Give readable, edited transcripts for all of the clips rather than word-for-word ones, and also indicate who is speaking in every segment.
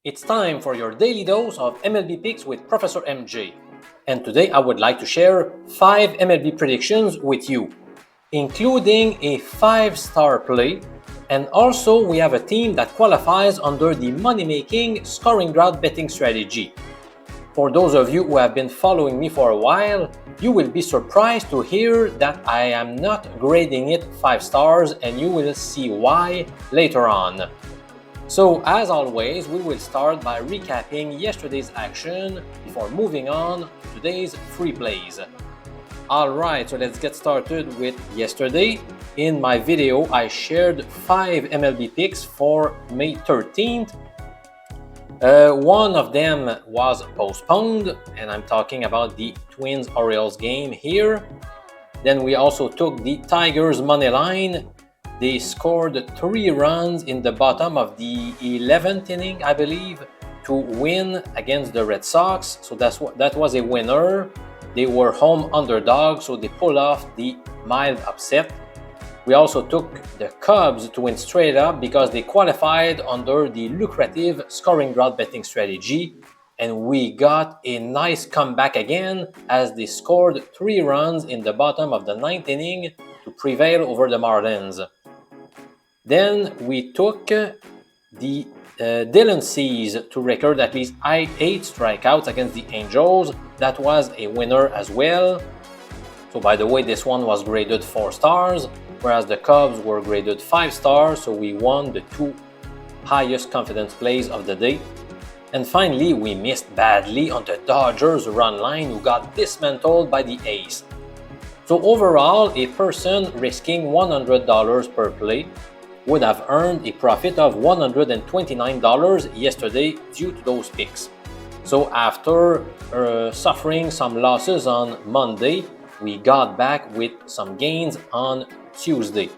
Speaker 1: It's time for your daily dose of MLB picks with Professor MJ. And today I would like to share 5 MLB predictions with you, including a 5-star play, and also we have a team that qualifies under the money-making scoring drought betting strategy. For those of you who have been following me for a while, you will be surprised to hear that I am not grading it 5 stars, and you will see why later on. So as always, we will start by recapping yesterday's action before moving on to today's free plays. Alright, so let's get started with yesterday. In my video, I shared 5 MLB picks for May 13th. One of them was postponed, and I'm talking about the Twins-Orioles game here. Then we also took the Tigers money line. They scored 3 runs in the bottom of the 11th inning, I believe, to win against the Red Sox. So that was a winner. They were home underdogs, so they pulled off the mild upset. We also took the Cubs to win straight up because they qualified under the lucrative scoring drought betting strategy. And we got a nice comeback again as they scored 3 runs in the bottom of the 9th inning to prevail over the Marlins. Then we took the Dylan Cease to record at least 8 strikeouts against the Angels. That was a winner as well. So by the way, this one was graded 4 stars, whereas the Cubs were graded 5 stars. So we won the 2 highest confidence plays of the day. And finally, we missed badly on the Dodgers run line, who got dismantled by the Ace. So overall, a person risking $100 per play would have earned a profit of $129 yesterday due to those picks. So after suffering some losses on Monday, we got back with some gains on Tuesday.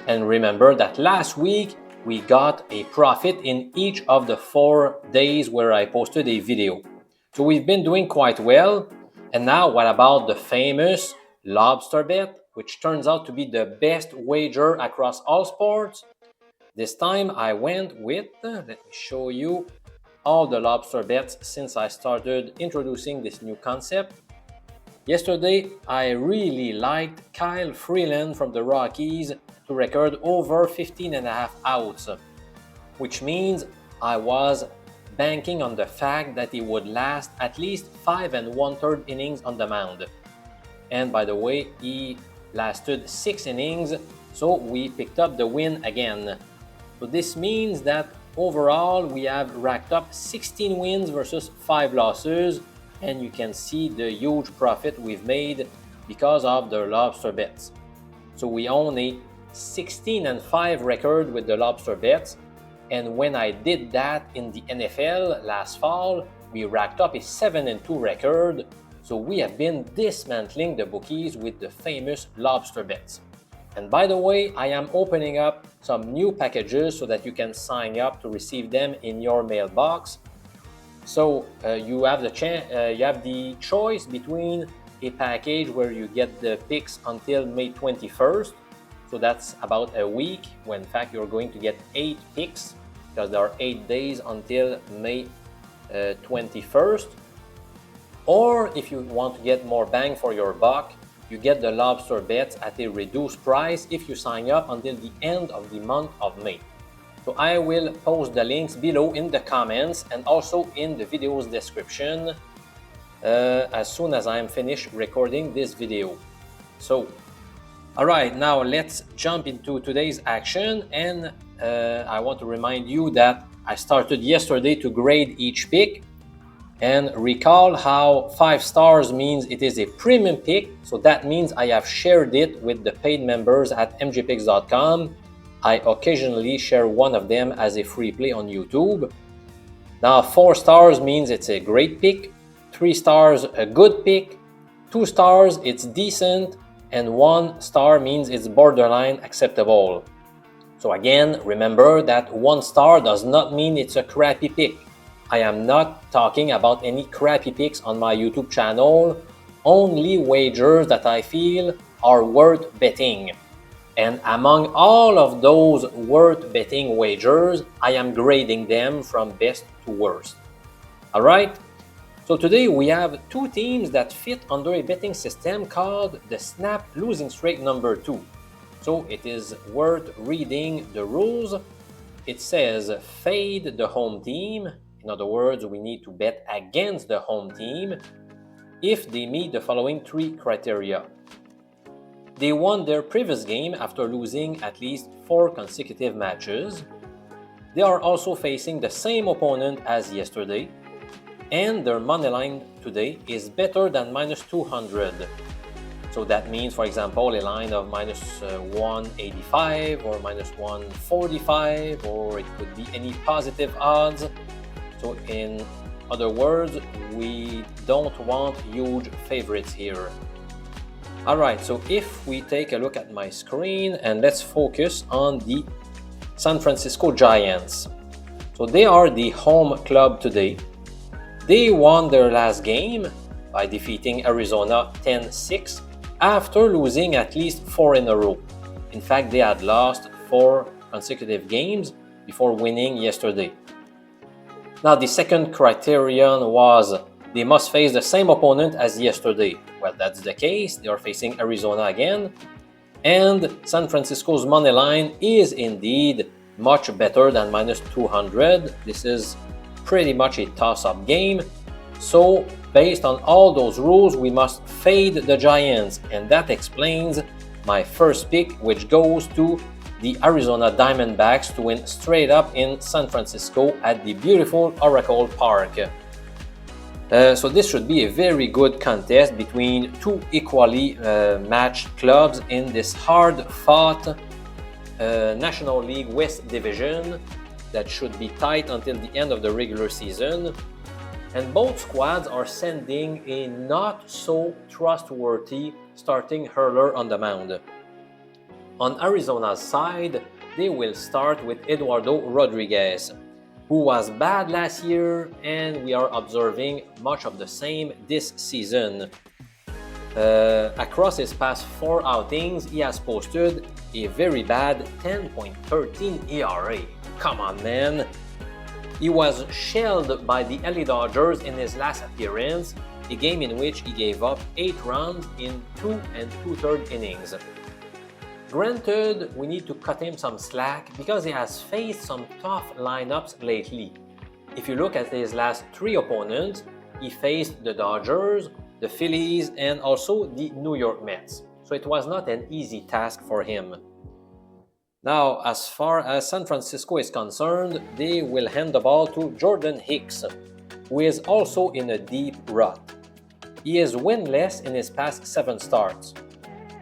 Speaker 1: And remember that last week, we got a profit in each of the 4 days where I posted a video. So we've been doing quite well. And now what about the famous LOBSTER BET, which turns out to be the best wager across all sports? This time I went with, let me show you all the LOBSTER bets since I started introducing this new concept. Yesterday, I really liked Kyle Freeland from the Rockies to record over 15.5 outs, which means I was banking on the fact that he would last at least 5 1/3 innings on the mound. And by the way, he lasted 6 innings, so we picked up the win again. So this means that overall we have racked up 16 wins versus 5 losses, and you can see the huge profit we've made because of the LOBSTER bets. So we own a 16-5 record with the LOBSTER bets, and when I did that in the NFL last fall, we racked up a 7-2 record. So we have been dismantling the bookies with the famous LOBSTER bets. And by the way, I am opening up some new packages so that you can sign up to receive them in your mailbox. So you have the choice between a package where you get the picks until May 21st. So that's about a week, when in fact you're going to get 8 picks because there are 8 days until May 21st. Or if you want to get more bang for your buck, you get the LOBSTER bets at a reduced price if you sign up until the end of the month of May. So I will post the links below in the comments and also in the video's description as soon as I am finished recording this video. So, alright, now let's jump into today's action, and I want to remind you that I started yesterday to grade each pick. And recall how 5 stars means it is a premium pick, so that means I have shared it with the paid members at mjpicks.com. I occasionally share one of them as a free play on YouTube. Now 4 stars means it's a great pick, 3 stars a good pick, 2 stars it's decent, and 1 star means it's borderline acceptable. So again, remember that 1 star does not mean it's a crappy pick. I am not talking about any crappy picks on my YouTube channel, only wagers that I feel are worth betting. And among all of those worth betting wagers, I am grading them from best to worst. Alright, so today we have two teams that fit under a betting system called the snap losing streak number 2. So it is worth reading the rules. It says fade the home team. In other words, we need to bet against the home team if they meet the following 3 criteria. They won their previous game after losing at least 4 consecutive matches. They are also facing the same opponent as yesterday, and their money line today is better than minus 200. So that means, for example, a line of minus 185 or minus 145, or it could be any positive odds. So in other words, we don't want huge favorites here. Alright, so if we take a look at my screen and let's focus on the San Francisco Giants. So they are the home club today. They won their last game by defeating Arizona 10-6 after losing at least 4 in a row. In fact, they had lost 4 consecutive games before winning yesterday. Now, the second criterion was they must face the same opponent as yesterday. Well, that's the case. They are facing Arizona again. And San Francisco's money line is indeed much better than minus 200. This is pretty much a toss-up game. So, based on all those rules, we must fade the Giants. And that explains my first pick, which goes to the Arizona Diamondbacks to win straight up in San Francisco at the beautiful Oracle Park. So this should be a very good contest between two equally matched clubs in this hard-fought National League West Division that should be tight until the end of the regular season. And both squads are sending a not-so-trustworthy starting hurler on the mound. On Arizona's side, they will start with Eduardo Rodriguez, who was bad last year, and we are observing much of the same this season. Across his past 4 outings, he has posted a very bad 10.13 ERA. Come on, man! He was shelled by the LA Dodgers in his last appearance, a game in which he gave up 8 runs in 2 2/3 innings. Granted, we need to cut him some slack because he has faced some tough lineups lately. If you look at his last 3 opponents, he faced the Dodgers, the Phillies, and also the New York Mets. So it was not an easy task for him. Now, as far as San Francisco is concerned, they will hand the ball to Jordan Hicks, who is also in a deep rut. He is winless in his past 7 starts.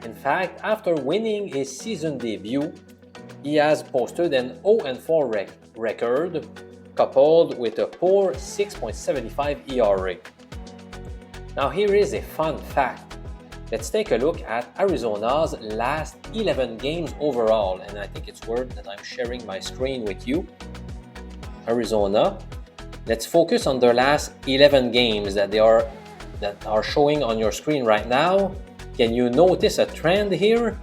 Speaker 1: In fact, after winning his season debut, he has posted an 0-4 record, coupled with a poor 6.75 ERA. Now here is a fun fact. Let's take a look at Arizona's last 11 games overall, and I think it's worth that I'm sharing my screen with you. Arizona. Let's focus on their last 11 games that are showing on your screen right now. Can you notice a trend here?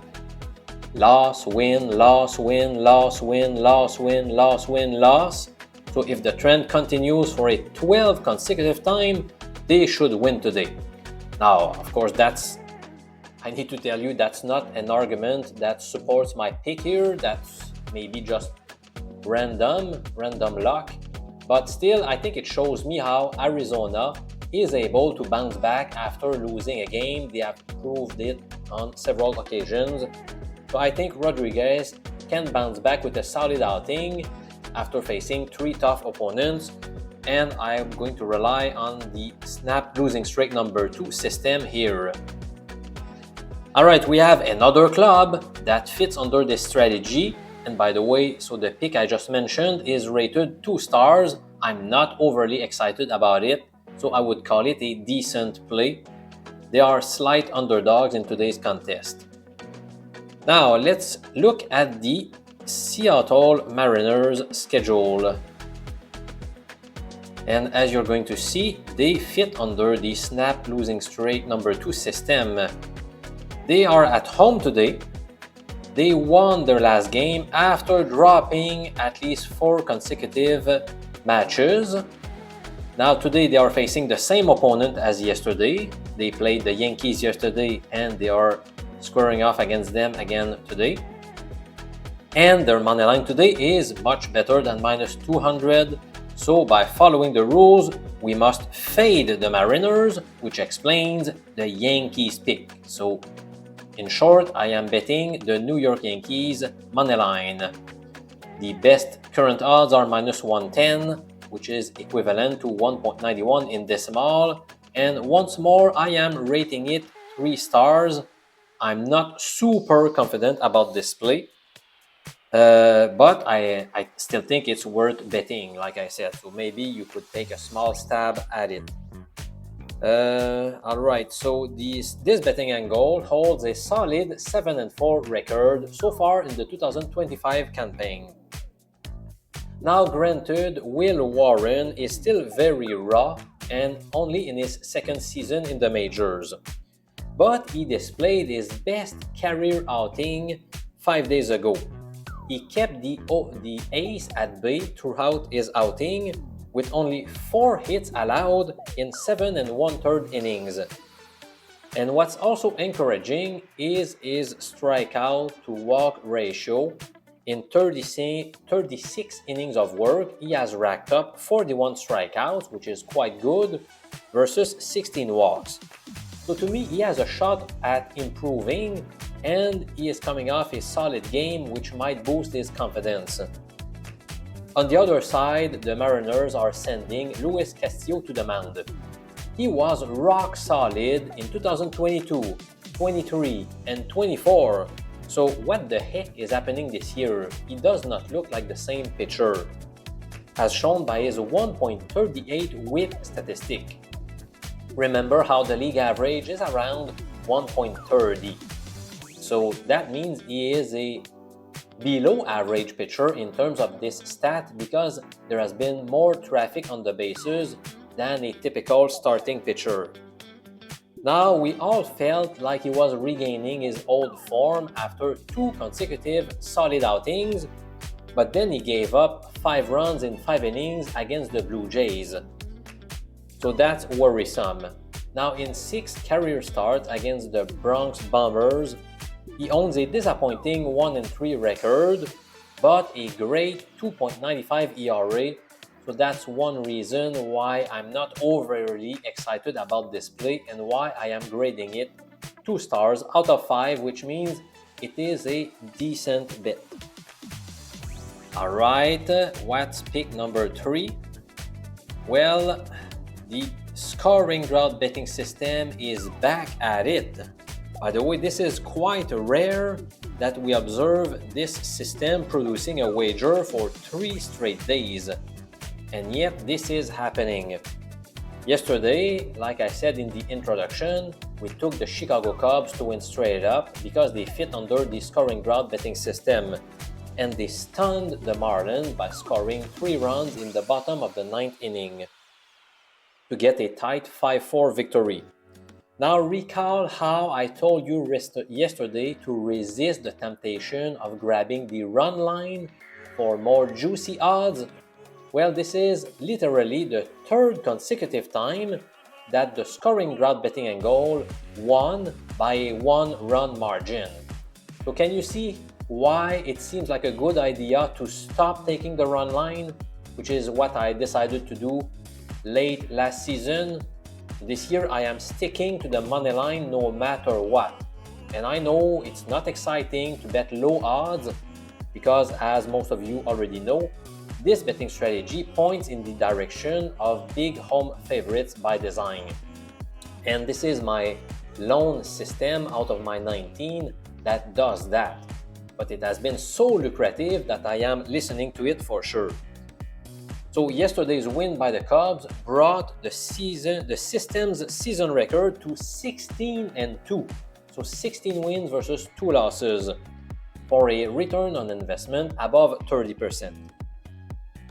Speaker 1: Loss, win, loss, win, loss, win, loss, win, loss, win, loss. So if the trend continues for a 12 consecutive time, they should win today. Now, of course, I need to tell you, that's not an argument that supports my pick here. That's maybe just random luck. But still, I think it shows me how Arizona is able to bounce back after losing a game. They have proved it on several occasions. So I think Rodriguez can bounce back with a solid outing after facing 3 tough opponents. And I'm going to rely on the snap losing streak number 2 system here. Alright, we have another club that fits under this strategy. And by the way, so the pick I just mentioned is rated 2 stars. I'm not overly excited about it, so I would call it a decent play. They are slight underdogs in today's contest. Now, let's look at the Seattle Mariners schedule. And as you're going to see, they fit under the snap losing streak number 2 system. They are at home today. They won their last game after dropping at least 4 consecutive matches. Now today they are facing the same opponent as yesterday. They played the Yankees yesterday and they are squaring off against them again today. And their money line today is much better than minus 200. So by following the rules, we must fade the Mariners, which explains the Yankees pick. So in short, I am betting the New York Yankees money line. The best current odds are minus 110, which is equivalent to 1.91 in decimal. And once more, I am rating it 3 stars. I'm not super confident about this play. But I still think it's worth betting, like I said. So maybe you could take a small stab at it. Alright, so this betting angle holds a solid 7-4 record so far in the 2025 campaign. Now granted, Will Warren is still very raw and only in his second season in the majors. But he displayed his best career outing 5 days ago. He kept the ace at bay throughout his outing with only 4 hits allowed in 7 1/3 innings. And what's also encouraging is his strikeout to walk ratio. In 36 innings of work, he has racked up 41 strikeouts, which is quite good, versus 16 walks. So to me, he has a shot at improving, and he is coming off a solid game, which might boost his confidence. On the other side, the Mariners are sending Luis Castillo to the mound. He was rock solid in 2022, 23, and 24. So what the heck is happening this year? He does not look like the same pitcher, as shown by his 1.38 whip statistic. Remember how the league average is around 1.30. So that means he is a below average pitcher in terms of this stat because there has been more traffic on the bases than a typical starting pitcher. Now, we all felt like he was regaining his old form after 2 consecutive solid outings, but then he gave up 5 runs in 5 innings against the Blue Jays. So that's worrisome. Now, in 6 career starts against the Bronx Bombers, he owns a disappointing 1-3 record, but a great 2.95 ERA. So that's one reason why I'm not overly excited about this play and why I am grading it 2 stars out of 5, which means it is a decent bet. Alright, what's pick number 3? Well, the scoring drought betting system is back at it. By the way, this is quite rare that we observe this system producing a wager for 3 straight days. And yet, this is happening. Yesterday, like I said in the introduction, we took the Chicago Cubs to win straight up because they fit under the scoring drought betting system. And they stunned the Marlins by scoring 3 runs in the bottom of the 9th inning to get a tight 5-4 victory. Now recall how I told you yesterday to resist the temptation of grabbing the run line for more juicy odds. Well, this is literally the 3rd consecutive time that the scoring drought betting angle won by a 1-run margin. So can you see why it seems like a good idea to stop taking the run line, which is what I decided to do late last season? This year I am sticking to the money line no matter what. And I know it's not exciting to bet low odds because, as most of you already know, this betting strategy points in the direction of big home favorites by design. And this is my lone system out of my 19 that does that. But it has been so lucrative that I am listening to it for sure. So yesterday's win by the Cubs brought the system's season record to 16-2. So 16 wins versus 2 losses for a return on investment above 30%.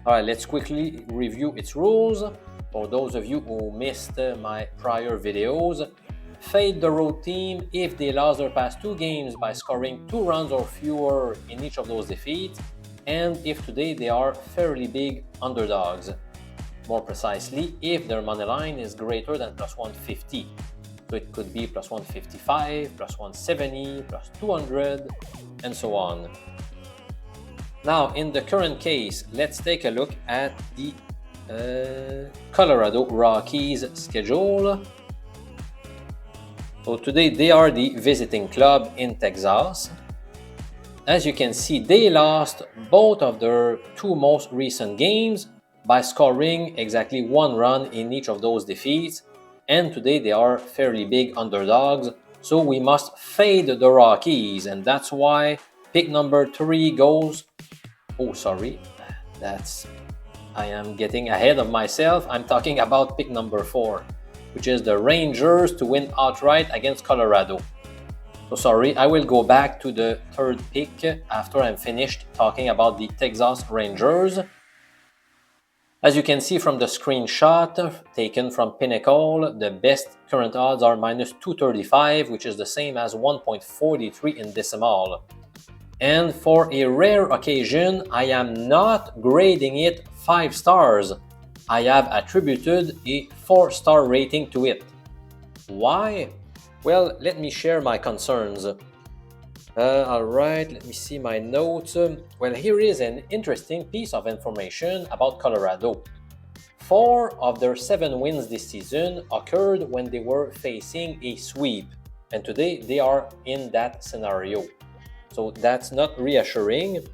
Speaker 1: Alright, let's quickly review its rules. For those of you who missed my prior videos, fade the road team if they lost their past 2 games by scoring 2 runs or fewer in each of those defeats, and if today they are fairly big underdogs. more precisely, if their money line is greater than plus 150. So it could be plus 155, plus 170, plus 200, and so on. Now, in the current case, let's take a look at the Colorado Rockies schedule. So today they are the visiting club in Texas. As you can see, they lost both of their two most recent games by scoring exactly 1 run in each of those defeats. And today they are fairly big underdogs. So we must fade the Rockies. And that's why pick number 3 goes... Oh, sorry. I am getting ahead of myself. I'm talking about pick number 4, which is the Rangers to win outright against Colorado. So sorry, I will go back to the third pick after I'm finished talking about the Texas Rangers. As you can see from the screenshot taken from Pinnacle, the best current odds are minus 235, which is the same as 1.43 in decimal. And for a rare occasion, I am not grading it 5 stars. I have attributed a 4-star rating to it. Why? Well, let me share my concerns. Alright, let me see my notes. Well, here is an interesting piece of information about Colorado. 4 of their 7 wins this season occurred when they were facing a sweep. And today they are in that scenario. So that's not reassuring.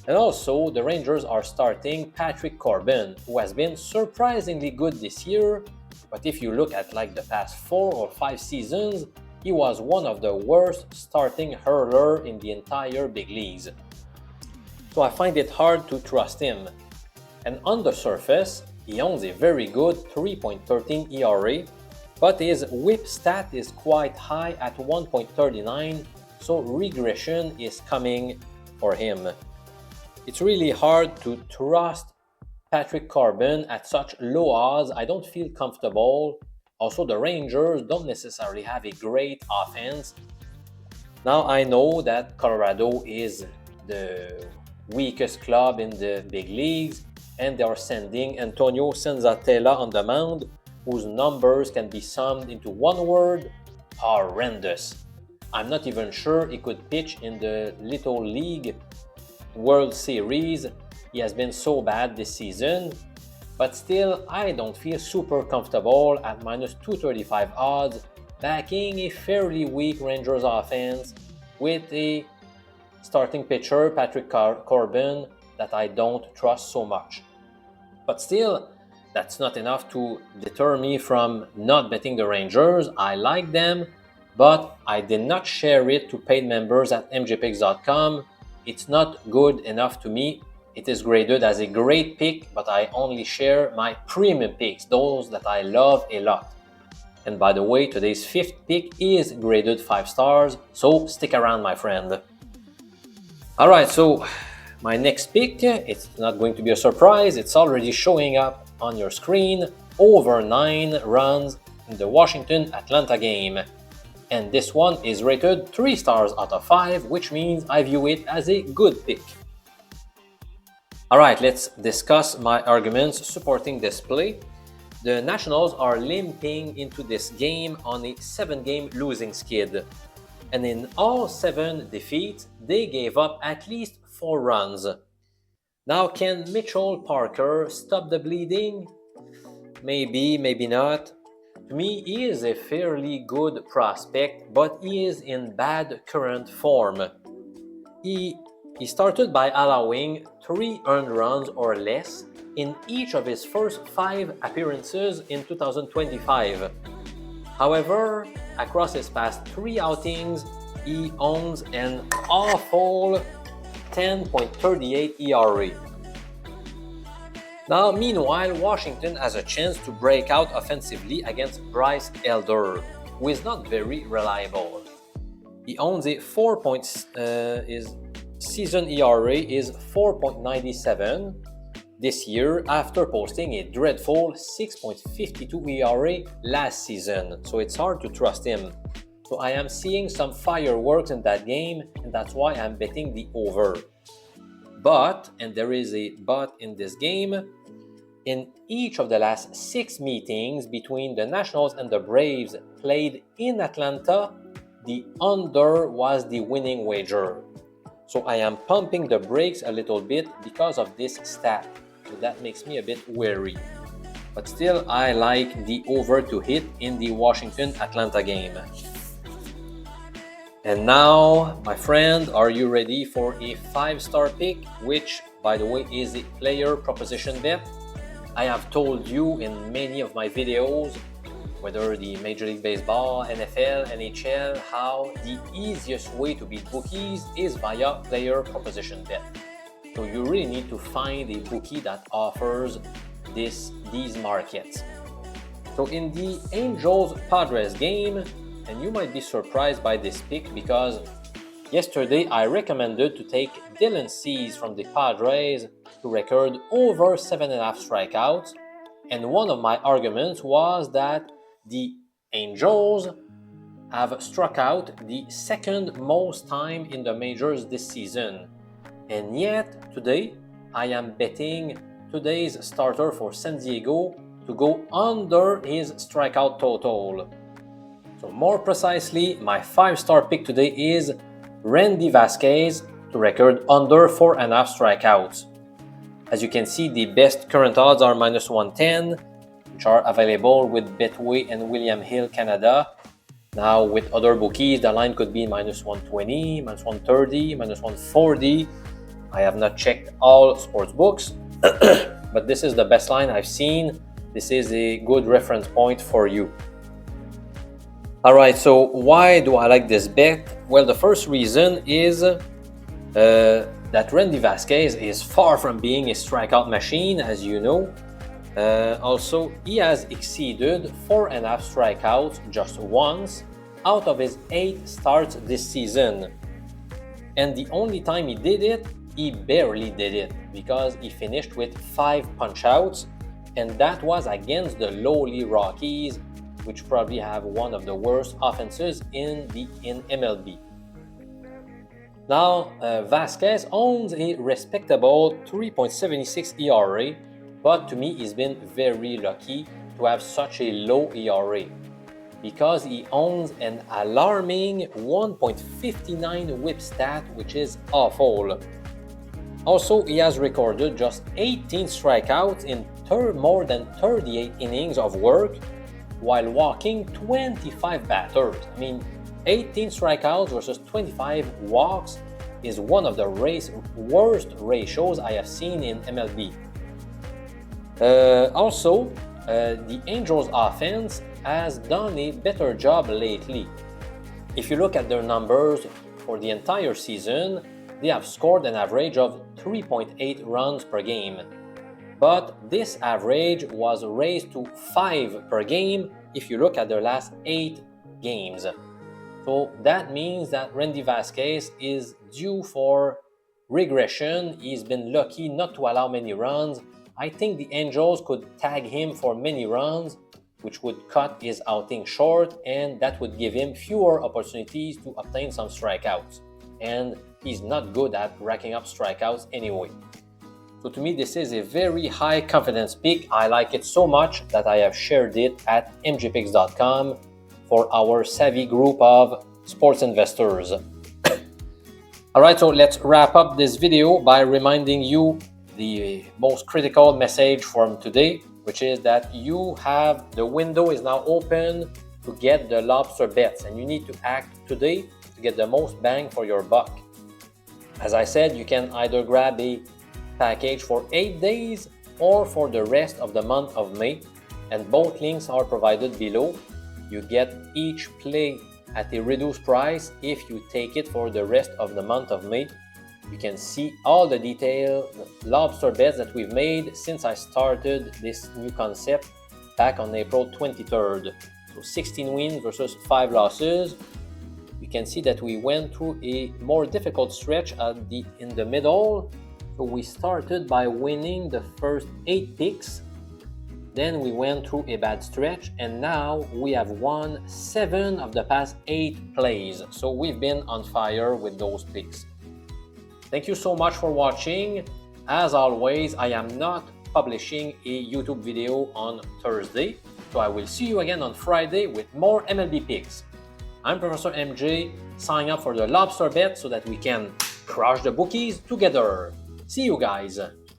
Speaker 1: And also, the Rangers are starting Patrick Corbin, who has been surprisingly good this year. But if you look at like the past 4 or 5 seasons, he was one of the worst starting hurler in the entire big leagues. So I find it hard to trust him. And on the surface, he owns a very good 3.13 ERA, but his whip stat is quite high at 1.39, so regression is coming for him. It's really hard to trust Patrick Corbin at such low odds. I don't feel comfortable. Also, the Rangers don't necessarily have a great offense. Now, I know that Colorado is the weakest club in the big leagues, and they are sending Antonio Senzatella on the mound, whose numbers can be summed into one word: horrendous. I'm not even sure he could pitch in the Little League World Series. He has been so bad this season. But still, I don't feel super comfortable at minus 235 odds backing a fairly weak Rangers offense with a starting pitcher, Patrick Corbin, that I don't trust so much. But still, that's not enough to deter me from not betting the Rangers. I like them, but I did not share it to paid members at mjpicks.com. It's not good enough to me. It is graded as a great pick, but I only share my premium picks, those that I love a lot. And by the way, today's 5th pick is graded 5 stars, so stick around, my friend. Alright, so my next pick, it's not going to be a surprise, it's already showing up on your screen. Over 9 runs in the Washington-Atlanta game. And this one is rated 3 stars out of 5, which means I view it as a good pick. Alright, let's discuss my arguments supporting this play. The Nationals are limping into this game on a 7-game losing skid. And in all 7 defeats, they gave up at least 4 runs. Now, can Mitchell Parker stop the bleeding? Maybe, maybe not. To me, he is a fairly good prospect, but he is in bad current form. He started by allowing 3 earned runs or less in each of his first 5 appearances in 2025. However, across his past 3 outings, he owns an awful 10.38 ERA. Now, meanwhile, Washington has a chance to break out offensively against Bryce Elder, who is not very reliable. He owns a his season ERA is 4.97 this year after posting a dreadful 6.52 ERA last season, so it's hard to trust him. So I am seeing some fireworks in that game, and that's why I'm betting the over. But, and there is a but in this game, In each of the last 6 meetings between the Nationals and the Braves played in Atlanta, the under was the winning wager. So I am pumping the brakes a little bit because of this stat. So that makes me a bit wary. But still, I like the over to hit in the Washington-Atlanta game. And now, my friend, are you ready for a 5-star pick, which, by the way, is a player proposition bet? I have told you in many of my videos, whether the Major League Baseball, NFL, NHL, how the easiest way to beat bookies is via player proposition bet. So you really need to find a bookie that offers these markets. So in the Angels-Padres game, and you might be surprised by this pick because yesterday I recommended to take Dylan Cease from the Padres to record over 7.5 strikeouts, and one of my arguments was that the Angels have struck out the second most time in the majors this season, and yet today I am betting today's starter for San Diego to go under his strikeout total. So more precisely, my 5-star pick today is Randy Vasquez to record under 4.5 strikeouts. As you can see, the best current odds are -110, which are available with Betway and William Hill Canada. Now with other bookies, the line could be -120, -130, -140. I have not checked all sports books, but this is the best line I've seen. This is a good reference point for you. All right, so why do I like this bet? Well, the first reason is that Randy Vasquez is far from being a strikeout machine, as you know. Also, he has exceeded 4.5 strikeouts just once out of his 8 starts this season. And the only time he did it, he barely did it because he finished with 5 punch-outs, and that was against the lowly Rockies, which probably have one of the worst offenses in MLB. Now, Vasquez owns a respectable 3.76 ERA, but to me, he's been very lucky to have such a low ERA because he owns an alarming 1.59 whip stat, which is awful. Also, he has recorded just 18 strikeouts in more than 38 innings of work while walking 25 batters. I mean, 18 strikeouts versus 25 walks is one of the worst ratios I have seen in MLB. Also, the Angels offense has done a better job lately. If you look at their numbers for the entire season, they have scored an average of 3.8 runs per game. But this average was raised to 5 per game if you look at their last 8 games. So that means that Randy Vasquez is due for regression. He's been lucky not to allow many runs. I think the Angels could tag him for many runs, which would cut his outing short, and that would give him fewer opportunities to obtain some strikeouts. And he's not good at racking up strikeouts anyway. So to me, this is a very high confidence pick. I like it so much that I have shared it at mjpicks.com for our savvy group of sports investors. Alright, so let's wrap up this video by reminding you the most critical message from today, which is that the window is now open to get the lobster bets, and you need to act today to get the most bang for your buck. As I said, you can either grab a package for 8 days or for the rest of the month of May, and both links are provided below. You get each play at a reduced price if you take it for the rest of the month of May. You can see all the detailed lobster bets that we've made since I started this new concept back on April 23rd. So 16 wins versus 5 losses. You can see that we went through a more difficult stretch in the middle. So we started by winning the first 8 picks. Then we went through a bad stretch, and now we have won 7 of the past 8 plays. So we've been on fire with those picks. Thank you so much for watching. As always, I am not publishing a YouTube video on Thursday. So I will see you again on Friday with more MLB picks. I'm Professor MJ. Sign up for the Lobster Bet so that we can crush the bookies together. See you guys.